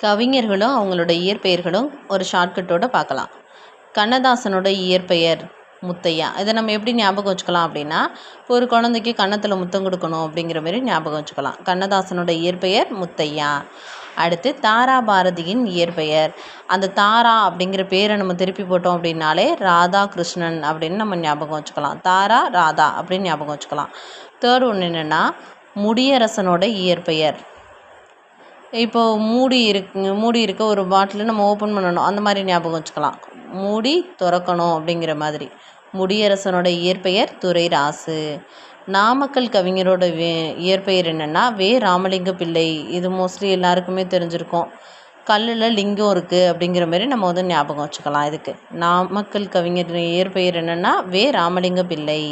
கவிஞர்களும் அவங்களோட இயற்பெயர்களும் ஒரு ஷார்ட்கட்டோடு பார்க்கலாம். கண்ணதாசனோட இயற்பெயர் முத்தையா. இதை நம்ம எப்படி ஞாபகம் வச்சுக்கலாம் அப்படின்னா, ஒரு குழந்தைக்கு கன்னத்தில் முத்தம் கொடுக்கணும் அப்படிங்கிற மாதிரி ஞாபகம் வச்சுக்கலாம். கண்ணதாசனோட இயற்பெயர் முத்தையா. அடுத்து தாரா பாரதியின் இயற்பெயர். அந்த தாரா அப்படிங்கிற பேரை நம்ம திருப்பி போட்டோம் அப்படின்னாலே ராதாகிருஷ்ணன் அப்படின்னு நம்ம ஞாபகம் வச்சுக்கலாம். தாரா ராதா அப்படின்னு ஞாபகம் வச்சுக்கலாம். தேர்ட் ஒன்று என்னென்னா, முடியரசனோட இயற்பெயர். இப்போது மூடி இருக்க ஒரு பாட்டில் நம்ம ஓப்பன் பண்ணணும், அந்த மாதிரி ஞாபகம் வச்சுக்கலாம். மூடி திறக்கணும் அப்படிங்கிற மாதிரி. முடியரசனோட இயற்பெயர் துரைராசு. நாமக்கல் கவிஞரோட இயற்பெயர் என்னென்னா வே. ராமலிங்க பிள்ளை. இது மோஸ்ட்லி எல்லாருக்குமே தெரிஞ்சிருக்கும். கல்லில் லிங்கம் இருக்குது அப்படிங்கிற மாதிரி நம்ம வந்து ஞாபகம் வச்சுக்கலாம். இதுக்கு நாமக்கல் கவிஞர் இயற்பெயர் என்னென்னா வே. ராமலிங்க பிள்ளை.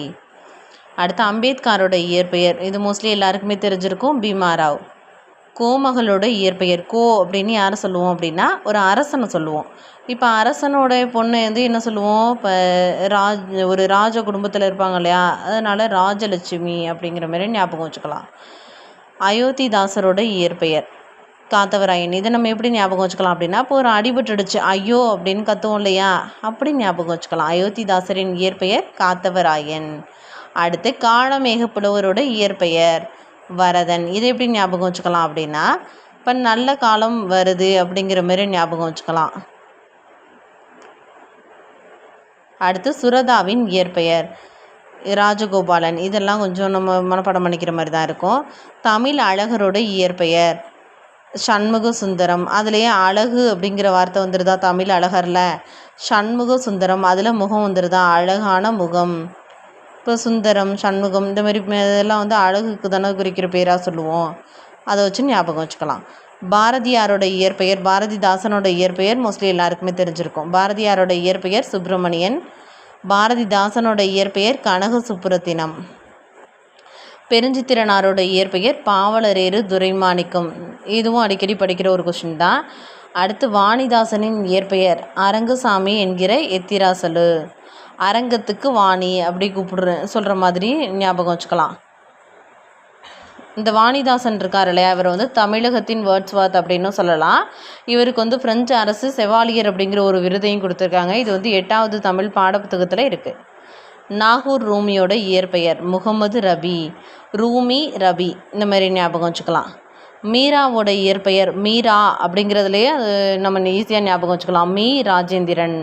அடுத்து அம்பேத்கரோட இயற்பெயர், இது மோஸ்ட்லி எல்லாருக்குமே தெரிஞ்சிருக்கும், பீமாராவ். கோமகளோட இயற்பெயர். கோ அப்படின்னு யாரை சொல்லுவோம் அப்படின்னா ஒரு அரசனை சொல்லுவோம். இப்போ அரசனோட பொண்ணை வந்து என்ன சொல்லுவோம், இப்போ ஒரு ராஜ குடும்பத்தில் இருப்பாங்க இல்லையா, அதனால் ராஜலட்சுமி அப்படிங்கிற மாதிரி ஞாபகம் வச்சுக்கலாம். அயோத்திதாசரோட இயற்பெயர் காத்தவராயன். இதை நம்ம எப்படி ஞாபகம் வச்சுக்கலாம் அப்படின்னா, இப்போ ஒரு அடிபட்டுடுச்சு ஐயோ அப்படின்னு கத்துவோம் இல்லையா, அப்படி ஞாபகம் வச்சுக்கலாம். அயோத்திதாசரின் இயற்பெயர் காத்தவராயன். அடுத்து காளமேக புலவரோட இயற்பெயர் வரதன். இதை எப்படி ஞாபகம் வச்சுக்கலாம் அப்படின்னா, இப்போ நல்ல காலம் வருது அப்படிங்கிற மாதிரி ஞாபகம் வச்சுக்கலாம். அடுத்து சுரதாவின் இயற்பெயர் ராஜகோபாலன். இதெல்லாம் கொஞ்சம் நம்ம மனப்பாடம் பண்ணிக்கிற மாதிரி தான் இருக்கும். தமிழ் அழகரோட இயற்பெயர் சண்முக சுந்தரம். அதுலேயே அழகு அப்படிங்கிற வார்த்தை வந்துருதா தமிழ் அழகரில், சண்முக சுந்தரம், அதில் முகம் வந்துருதா அழகான முகம். இப்போ சுந்தரம், சண்முகம் இந்த மாதிரி இதெல்லாம் வந்து அழகுக்கு தானே குறிக்கிற பேராக சொல்லுவோம், அதை வச்சு ஞாபகம் வச்சுக்கலாம். பாரதியாரோட இயற்பெயர், பாரதிதாசனோட இயற்பெயர் மோஸ்ட்லி எல்லாருக்குமே தெரிஞ்சிருக்கும். பாரதியாரோட இயற்பெயர் சுப்பிரமணியன். பாரதிதாசனோட இயற்பெயர் கனக சுப்புரத்தினம். பெருஞ்சித்திரனாரோட இயற்பெயர் பாவலரேறு துரைமாணிக்கம். இதுவும் அடிக்கடி படிக்கிற ஒரு கொஸ்டின் தான். அடுத்து வாணிதாசனின் இயற்பெயர் அரங்கசாமி என்கிற எத்திராசலு. அரங்கத்துக்கு வாணி அப்படி சொல்கிற மாதிரி ஞாபகம் வச்சுக்கலாம். இந்த வாணிதாசன் இருக்கார் இல்லையா, இவர் வந்து தமிழகத்தின் வேர்ட்ஸ்வர்த் அப்படின்னு சொல்லலாம். இவருக்கு வந்து பிரெஞ்சு அரசு செவாலியர் அப்படிங்கிற ஒரு விருதையும் கொடுத்துருக்காங்க. இது வந்து 8வது தமிழ் பாடப்புத்தகத்தில் இருக்குது. நாகூர் ரூமியோட இயற்பெயர் முகமது ரபி. ரூமி ரபி இந்த மாதிரி ஞாபகம் வச்சுக்கலாம். மீராவோட இயற்பெயர் மீரா அப்படிங்கிறதுலையே அது நம்ம ஈஸியாக ஞாபகம் வச்சுக்கலாம், மீ ராஜேந்திரன்.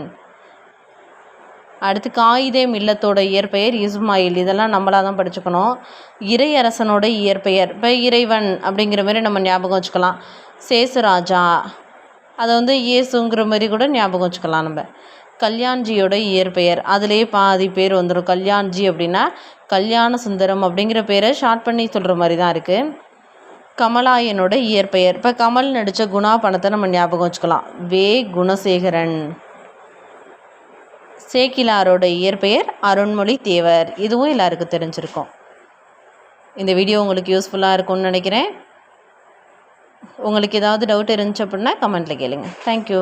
அடுத்து காயிதே மில்லத்தோட இயற்பெயர் இஸ்மாயில். இதெல்லாம் நம்மளாக தான் படிச்சுக்கணும். இறையரசனோட இயற்பெயர், இப்போ இறைவன் அப்படிங்கிற மாதிரி நம்ம ஞாபகம் வச்சுக்கலாம். சேசுராஜா, அதை வந்து இயேசுங்கிற மாதிரி கூட ஞாபகம் வச்சுக்கலாம் நம்ம. கல்யாண்ஜியோட இயற்பெயர், அதுலேயே பாதி பேர் வந்துடும். கல்யாண்ஜி அப்படின்னா கல்யாண சுந்தரம் அப்படிங்கிற பேரை ஷார்ட் பண்ணி சொல்கிற மாதிரி தான் இருக்குது. கமலாயனோட இயற்பெயர், இப்போ கமல் நடித்த குணா பணத்தை நம்ம ஞாபகம் வச்சுக்கலாம், வே. குணசேகரன். சேக்கிலாரோட இயற்பெயர் அருண்மொழி தேவர். இதுவும் எல்லாருக்கும் தெரிஞ்சிருக்கும். இந்த வீடியோ உங்களுக்கு யூஸ்ஃபுல்லாக இருக்கும்னு நினைக்கிறேன். உங்களுக்கு ஏதாவது டவுட் இருந்துச்சு அப்படின்னா கமெண்ட்டில் கேளுங்க. தேங்க்யூ.